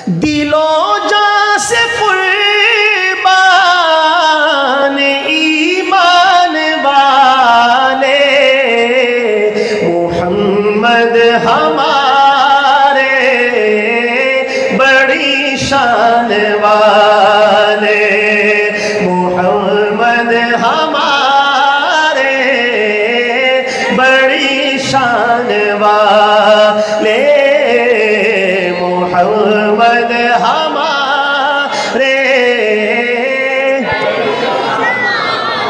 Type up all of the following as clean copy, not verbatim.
دلو جاں سے قربان ایمان والے محمد ہمارے بڑی شان والے محمد ہمارے بڑی شان والے محمد ہمارے۔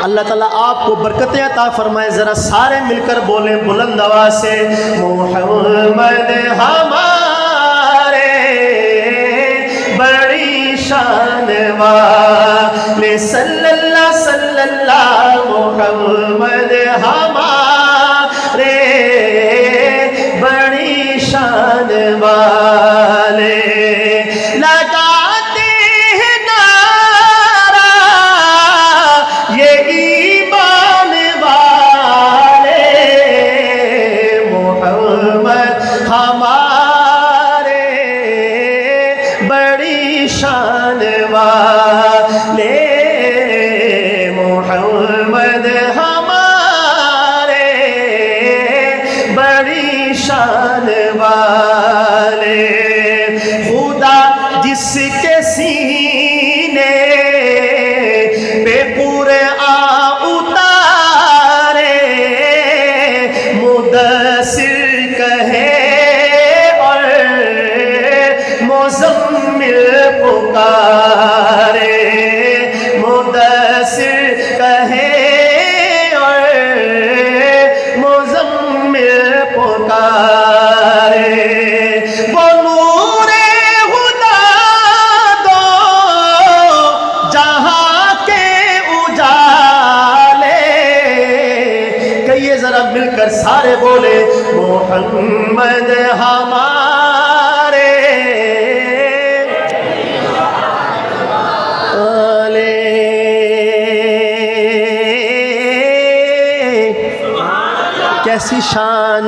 اللہ تعالیٰ آپ کو برکتیں عطا فرمائے، ذرا سارے مل کر بولیں بلند آواز سے، محمد ہمارے بڑی شان والے، صلی اللہ محمد ہمارے بڑی شان والے۔ لگاتے ہیں نعرہ یہ ایمان والے محمد ہمارے بڑی شان والے محمد ہمارے بڑی شان والے۔ خدا جس کے سینے پہ قرآن اتارے مدثر کہے اور مزمل پکارے، مدثر کہے اور مزمل پکارے، وہ نور خدا دو جہاں کے اجالے۔ کہیے ذرا مل کر سارے بولے، محمد ہمارے کیسی شان،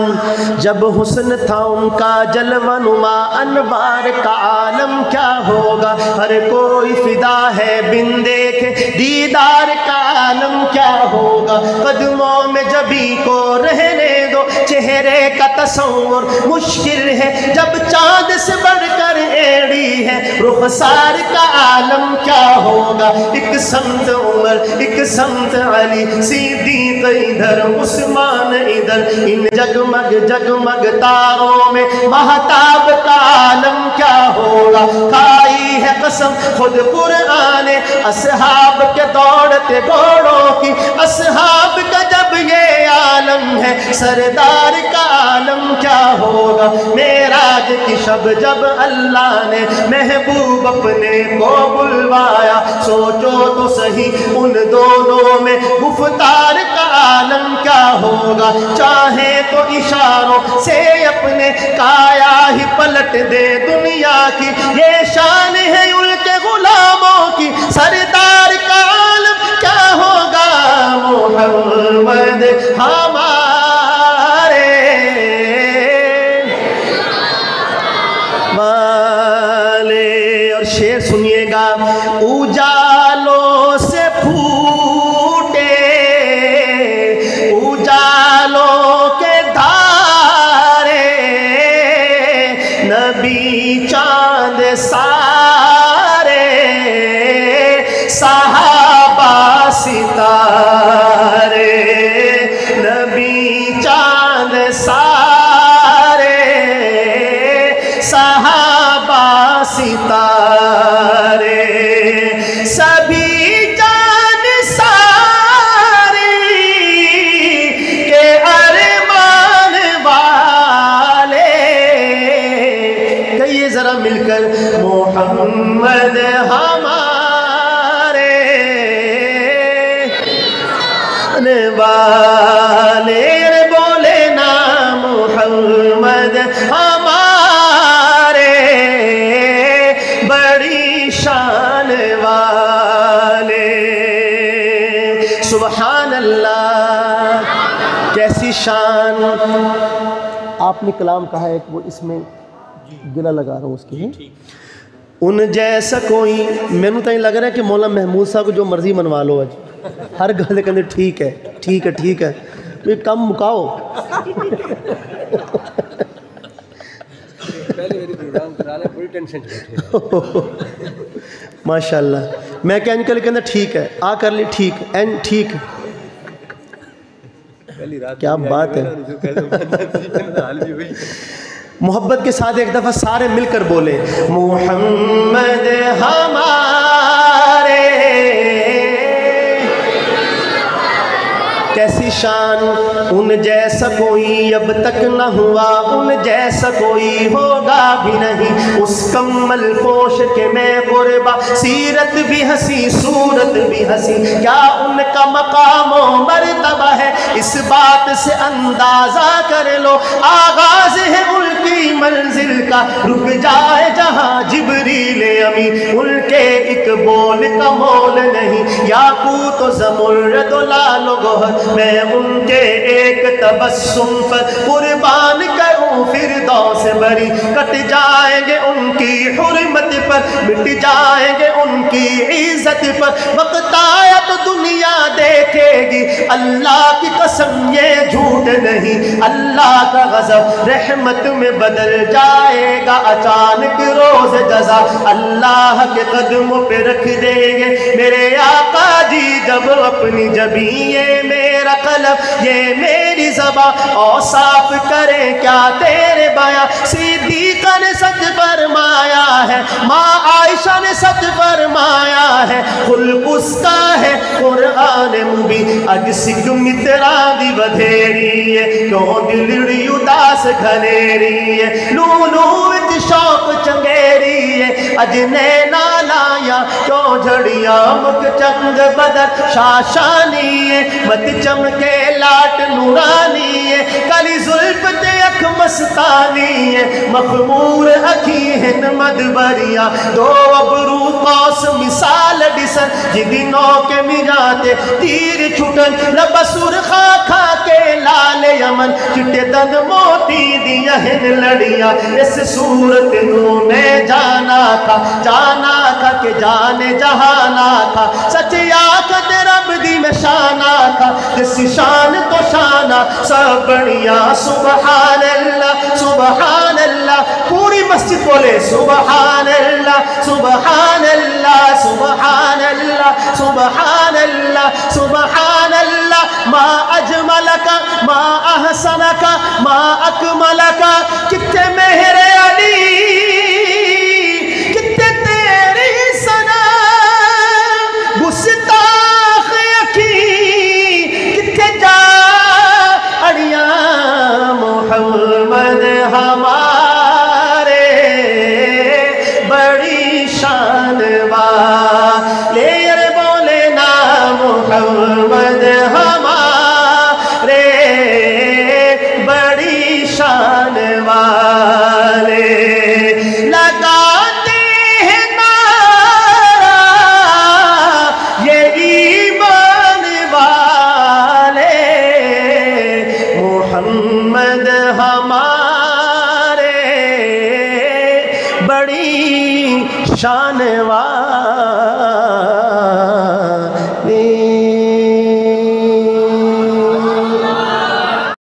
جب حسن تھا ان کا جلوہ نما انوار کا عالم کیا ہوگا، ہر کوئی فدا ہے بن دیکھے دیدار کا عالم کیا ہوگا، قدموں میں جبھی کو رہنے دو چہرے کا تصور مشکل ہے، جب چاند سے بڑھ کر ایڑی ہے رخسار کا عالم کیا ہوگا، ایک سمت عمر ایک سمت علی صدیق ادھر عثمان ادھر، ان جگمگ جگمگ تاروں میں مہتاب کا عالم کیا ہوگا، کھائی ہے قسم خود قرآن اصحاب کے دوڑتے گھوڑوں کی، اصحاب کا جب یہ عالم ہے سردار کا عالم کیا ہوگا، معراج کی شب جب اللہ نے محبوب اپنے کو بلوایا، سوچو تو صحیح ان دونوں میں گفتار کا عالم کیا ہوگا، چاہے تو اشاروں سے اپنے کایا ہی پلٹ دے دنیا کی، یہ شان ہے ان کے غلاموں کی، سردار کا عالم کیا ہوگا، محمد ہمارے والے۔ اور شعر سنیے گا، اجالوں سے پھوٹے اجالوں کے دھارے، نبی چاند سارے صحابہ ستارے، نبی چاند سارے صحابہ ستارے، سبھی جان ساری کے ارمان والے۔ کہیے ذرا مل کر، محمد ہمارے والے، بولے نا محمد ہمارے بڑی شان والے۔ سبحان اللہ، کیسی شان۔ آپ نے کلام کہا ہے وہ اس میں گلہ لگا رہا ہوں اس کے لیے، ان جیسا کوئی مینوں تو لگ رہا ہے کہ مولا محمود صاحب کو جو مرضی منوا لو اج ہر گل کہندے ٹھیک ہے ٹھیک ہے ٹھیک ہے بھی کم مکاؤ ماشاء اللہ میں کہ انکل کہندے ٹھیک ہے آ کر لی ٹھیک این ٹھیک کیا بات ہے محبت کے ساتھ ایک دفعہ سارے مل کر بولے محمد ہمارے کیسی شان ان جیسا کوئی اب تک نہ ہوا ان جیسا کوئی ہوگا بھی نہیں اس کمل پوش کے میں قربا سیرت بھی ہنسی صورت بھی ہنسی کیا ان کا مقام و مرتبہ ہے اس بات سے اندازہ کر لو آغاز ہے ان کی منزل کا رک جائے جہاں جبریل امی ان کے ایک بول کا مول نہیں یاقوت و زمرد و لال و گوہر میں ان کے ایک تبسم پر قربان کروں فردوس بری کٹ جائیں گے ان کی حرمت پر مٹ جائیں گے ان کی عزت پر وقت آیا تو دنیا دیکھے گی اللہ کی قسم یہ جھوٹ نہیں اللہ کا غضب رحمت میں بدل جائے گا اچانک روز جزا اللہ کے قدموں پہ رکھ دیں گے میرے آقا جی جب اپنی جبیں یہ میرا قلم یہ میری زبان اوصاف کریں کیا تیرے بیاں صدیقہ نے سچ فرمایا ہے ماں عائشہ نے سچ فرمایا ہے خلق اس کا ہے قرآن مبین اج سکھ مترا دی بدھیری ہے کیوں دلڑی اداس گھلیری ہے لولو وچ شوق چنگیری ہے اج نینا لایا کیوں جھڑیا مک چنگ بدر شاشانی ہے مت چمکے لاٹ نورانی ہے کلی زلف تے اکھ مستانی ہے مخمور اکھی ہن مدبریا دو ابرو قوس مثال ڈسن جدنوں کے مجاتے تیر چھٹن لبسور خا کھا کے لال یمن چٹے دن موتی دیا ہن لڑیا اس صورت نو میں جانا تھا کہ جانے جہانا تھا سچ آقت رب دی میں شانا تھا جس شان تو شانہ سب بڑھیا سبحان اللہ پوری مسجد بولے سبحان اللہ سبحان اللہ سبحان اللہ سبحان اللہ سبحان اللہ ما اجملک ما احسنک ما اکملک کتے مہر علی کتے تیری سنا گستاخ یکی کتے جا اڑیاں محمد ہمارے بڑی شان والے بولے نا محمد ہمارے بڑی شان والے لگاتے ہیں نعرہ یہ ایمان والے محمد ہمارے بڑی شان والے